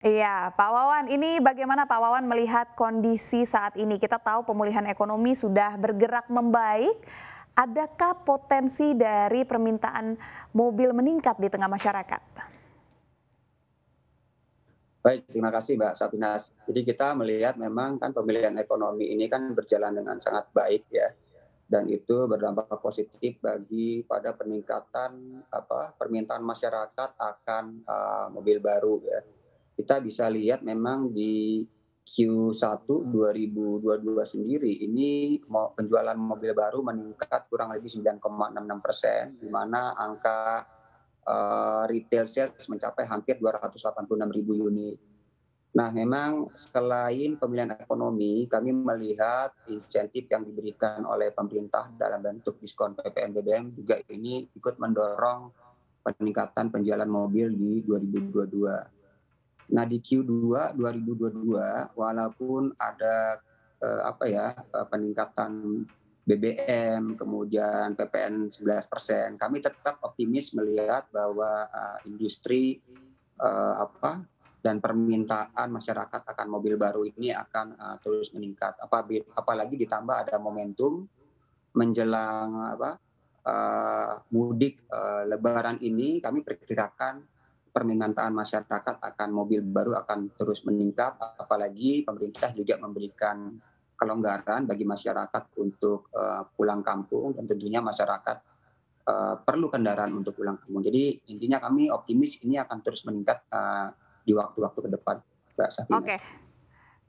Iya, Pak Wawan, ini bagaimana Pak Wawan melihat kondisi saat ini? Kita tahu pemulihan ekonomi sudah bergerak membaik. Adakah potensi dari permintaan mobil meningkat di tengah masyarakat? Baik, terima kasih Mbak Sabinas. Jadi kita melihat memang kan pemulihan ekonomi ini kan berjalan dengan sangat baik ya, dan itu berdampak positif bagi pada peningkatan permintaan masyarakat akan mobil baru ya. Kita bisa lihat memang di Q1 2022 sendiri ini penjualan mobil baru meningkat kurang lebih 9,66%, di mana angka retail sales mencapai hampir 286.000 unit. Nah, memang selain pemulihan ekonomi, kami melihat insentif yang diberikan oleh pemerintah dalam bentuk diskon PPN BBM juga ini ikut mendorong peningkatan penjualan mobil di 2022. Nah, di Q2 2022 walaupun ada peningkatan BBM, kemudian PPN 11%, kami tetap optimis melihat bahwa industri dan permintaan masyarakat akan mobil baru ini akan terus meningkat. Apalagi ditambah ada momentum menjelang mudik Lebaran ini, kami perkirakan permintaan masyarakat akan mobil baru akan terus meningkat. Apalagi pemerintah juga memberikan kelonggaran bagi masyarakat untuk pulang kampung, dan tentunya masyarakat perlu kendaraan untuk pulang kampung. Jadi intinya kami optimis ini akan terus meningkat di waktu-waktu ke depan, Mbak Safinas. Oke,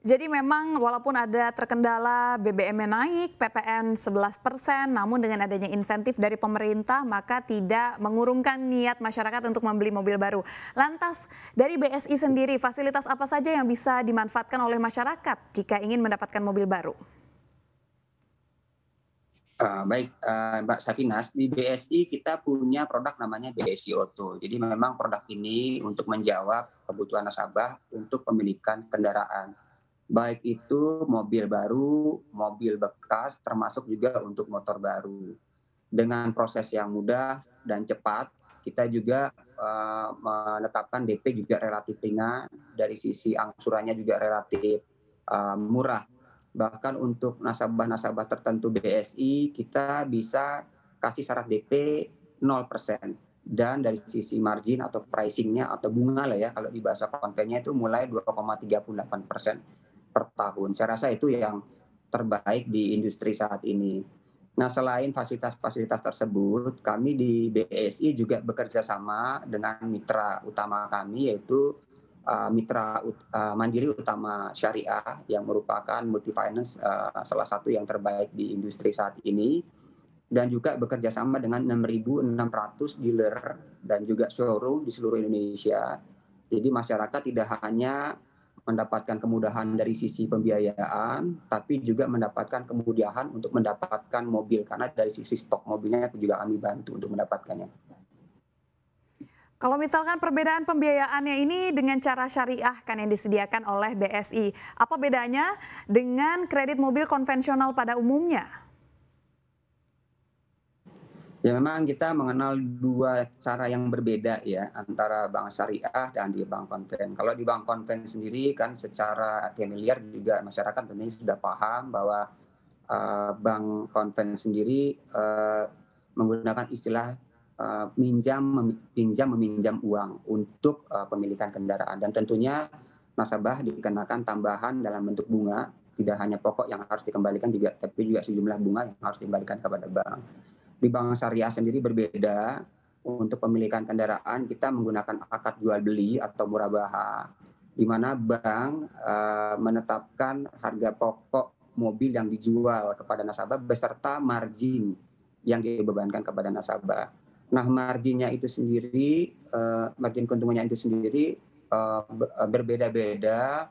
jadi memang walaupun ada terkendala BBM-nya naik, PPN 11%, namun dengan adanya insentif dari pemerintah maka tidak mengurungkan niat masyarakat untuk membeli mobil baru. Lantas dari BSI sendiri, fasilitas apa saja yang bisa dimanfaatkan oleh masyarakat jika ingin mendapatkan mobil baru? Baik, Mbak Safinas, di BSI kita punya produk namanya BSI Auto. Jadi memang produk ini untuk menjawab kebutuhan nasabah untuk pemilikan kendaraan. Baik itu mobil baru, mobil bekas, termasuk juga untuk motor baru. Dengan proses yang mudah dan cepat, kita juga menetapkan DP juga relatif ringan, dari sisi angsurannya juga relatif murah. Bahkan untuk nasabah-nasabah tertentu BSI, kita bisa kasih syarat DP 0%. Dan dari sisi margin atau pricing-nya atau bunga lah ya, kalau di bahasa konvennya itu mulai 2,38% per tahun. Saya rasa itu yang terbaik di industri saat ini. Nah, selain fasilitas-fasilitas tersebut, kami di BSI juga bekerja sama dengan mitra utama kami, yaitu mitra Mandiri Utama Syariah, yang merupakan multi finance salah satu yang terbaik di industri saat ini, dan juga bekerja sama dengan 6.600 dealer dan juga showroom di seluruh Indonesia. Jadi masyarakat tidak hanya mendapatkan kemudahan dari sisi pembiayaan, tapi juga mendapatkan kemudahan untuk mendapatkan mobil, karena dari sisi stok mobilnya juga kami bantu untuk mendapatkannya. Kalau misalkan perbedaan pembiayaannya ini dengan cara syariah kan yang disediakan oleh BSI, apa bedanya dengan kredit mobil konvensional pada umumnya? Ya, memang kita mengenal dua cara yang berbeda ya antara bank syariah dan di bank konven. Kalau di bank konven sendiri kan secara familiar juga masyarakat tentunya sudah paham bahwa bank konven sendiri menggunakan istilah pinjam meminjam uang untuk pemilikan kendaraan, dan tentunya nasabah dikenakan tambahan dalam bentuk bunga, tidak hanya pokok yang harus dikembalikan juga, tapi juga sejumlah bunga yang harus dikembalikan kepada bank. Di bank syariah sendiri berbeda. Untuk pemilikan kendaraan kita menggunakan akad jual beli atau murabaha, di mana bank menetapkan harga pokok mobil yang dijual kepada nasabah beserta margin yang dibebankan kepada nasabah. Nah, marginnya itu sendiri, margin keuntungannya itu sendiri berbeda-beda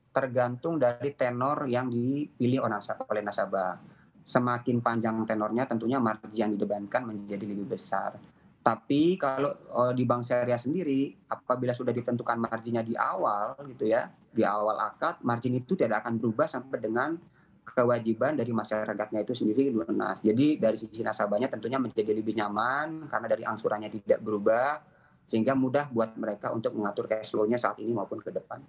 tergantung dari tenor yang dipilih oleh nasabah. Semakin panjang tenornya tentunya margin yang dibebankan menjadi lebih besar. Tapi kalau di bank syariah sendiri, apabila sudah ditentukan marginnya di awal gitu ya, di awal akad, margin itu tidak akan berubah sampai dengan kewajiban dari masyarakatnya itu sendiri lunas. Jadi dari sisi nasabahnya tentunya menjadi lebih nyaman karena dari angsurannya tidak berubah, sehingga mudah buat mereka untuk mengatur cash flow-nya saat ini maupun ke depan.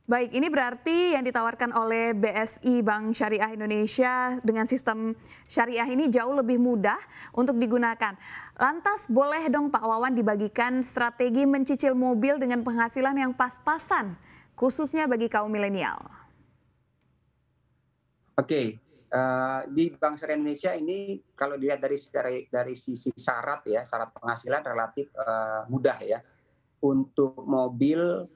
Baik, ini berarti yang ditawarkan oleh BSI Bank Syariah Indonesia dengan sistem syariah ini jauh lebih mudah untuk digunakan. Lantas boleh dong Pak Wawan dibagikan strategi mencicil mobil dengan penghasilan yang pas-pasan, khususnya bagi kaum milenial? Oke, di Bank Syariah Indonesia ini kalau dilihat dari sisi syarat ya, syarat penghasilan relatif mudah ya. Untuk mobil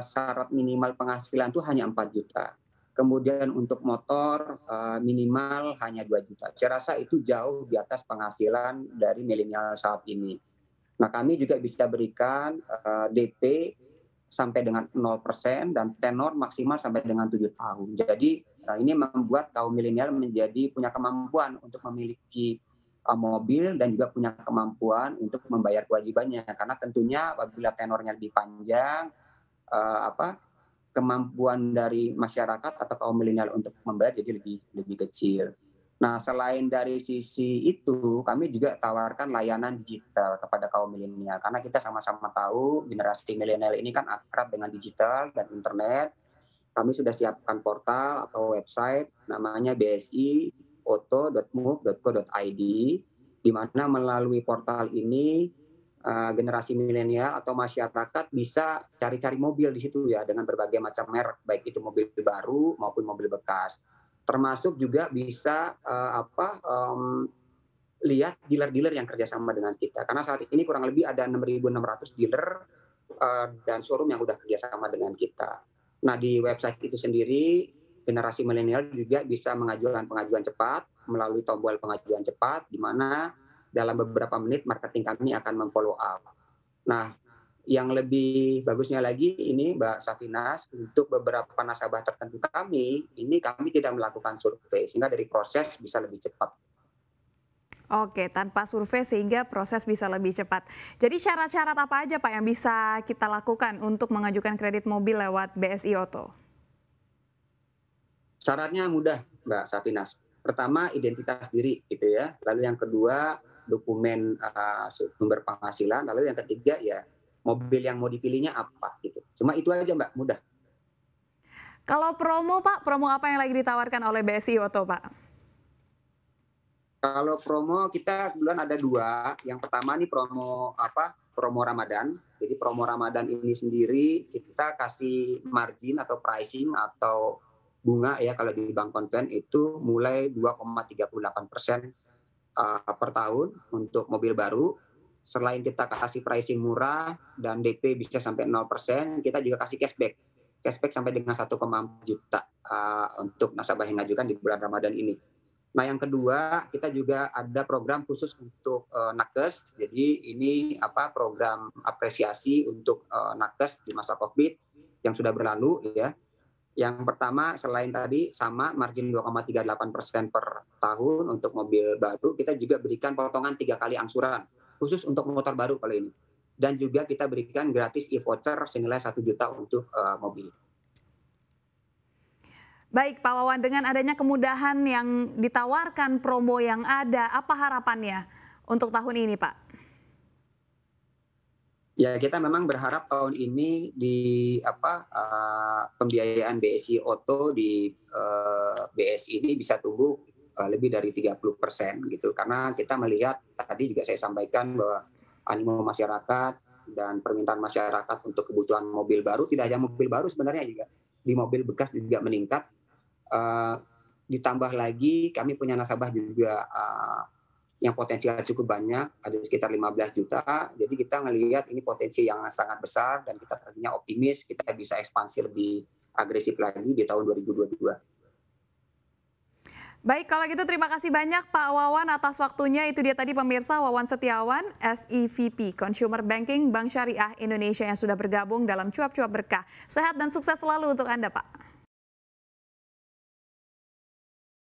syarat minimal penghasilan itu hanya 4 juta. Kemudian untuk motor minimal hanya 2 juta. Saya rasa itu jauh di atas penghasilan dari milenial saat ini. Nah, kami juga bisa berikan DP sampai dengan 0% dan tenor maksimal sampai dengan 7 tahun. Jadi ini membuat kaum milenial menjadi punya kemampuan untuk memiliki mobil dan juga punya kemampuan untuk membayar kewajibannya. Karena tentunya apabila tenornya lebih panjang, kemampuan dari masyarakat atau kaum milenial untuk membayar jadi lebih kecil. Nah, selain dari sisi itu, kami juga tawarkan layanan digital kepada kaum milenial karena kita sama-sama tahu generasi milenial ini kan akrab dengan digital dan internet. Kami sudah siapkan portal atau website namanya bsioto.move.co.id, di mana melalui portal ini generasi milenial atau masyarakat bisa cari-cari mobil di situ ya dengan berbagai macam merek, baik itu mobil baru maupun mobil bekas. Termasuk juga bisa lihat dealer-dealer yang kerjasama dengan kita. Karena saat ini kurang lebih ada 6.600 dealer dan showroom yang sudah kerjasama dengan kita. Nah, di website itu sendiri generasi milenial juga bisa mengajukan pengajuan cepat melalui tombol pengajuan cepat, di mana dalam beberapa menit marketing kami akan memfollow up. Nah, yang lebih bagusnya lagi ini Mbak Safinas, untuk beberapa nasabah tertentu kami tidak melakukan survei, sehingga dari proses bisa lebih cepat. Oke, tanpa survei sehingga proses bisa lebih cepat. Jadi syarat-syarat apa aja Pak yang bisa kita lakukan untuk mengajukan kredit mobil lewat BSI Auto? Syaratnya mudah Mbak Safinas. Pertama, identitas diri gitu ya. Lalu yang kedua, dokumen sumber penghasilan, lalu yang ketiga ya mobil yang mau dipilihnya apa gitu. Cuma itu aja Mbak, mudah. Kalau promo Pak, promo apa yang lagi ditawarkan oleh BSI Auto Pak? Kalau promo kita kebetulan ada 2. Yang pertama nih promo Ramadan. Jadi promo Ramadan ini sendiri kita kasih margin atau pricing atau bunga ya kalau di bank konven itu mulai 2,38% per tahun untuk mobil baru. Selain kita kasih pricing murah dan DP bisa sampai 0%, kita juga kasih cashback sampai dengan 1,4 juta untuk nasabah yang ngajukan di bulan Ramadan ini. Nah, yang kedua, kita juga ada program khusus untuk nakes. Jadi ini program apresiasi untuk nakes di masa Covid yang sudah berlalu ya. Yang pertama, selain tadi sama margin 2,38% per tahun untuk mobil baru, kita juga berikan potongan 3 kali angsuran khusus untuk motor baru kali ini. Dan juga kita berikan gratis e-voucher senilai 1 juta untuk mobil. Baik Pak Wawan, dengan adanya kemudahan yang ditawarkan, promo yang ada, apa harapannya untuk tahun ini Pak? Ya, kita memang berharap tahun ini di pembiayaan BSI Auto di BSI ini bisa tumbuh lebih dari 30% gitu. Karena kita melihat tadi juga saya sampaikan bahwa animo masyarakat dan permintaan masyarakat untuk kebutuhan mobil baru, tidak hanya mobil baru sebenarnya juga di mobil bekas juga meningkat. Ditambah lagi kami punya nasabah juga yang potensial cukup banyak, ada sekitar 15 juta. Jadi kita ngelihat ini potensi yang sangat besar dan kita tentunya optimis kita bisa ekspansi lebih agresif lagi di tahun 2022. Baik, kalau gitu terima kasih banyak Pak Wawan atas waktunya. Itu dia tadi pemirsa, Wawan Setiawan, SEVP Consumer Banking Bank Syariah Indonesia yang sudah bergabung dalam Cuap-Cuap Berkah. Sehat dan sukses selalu untuk Anda Pak.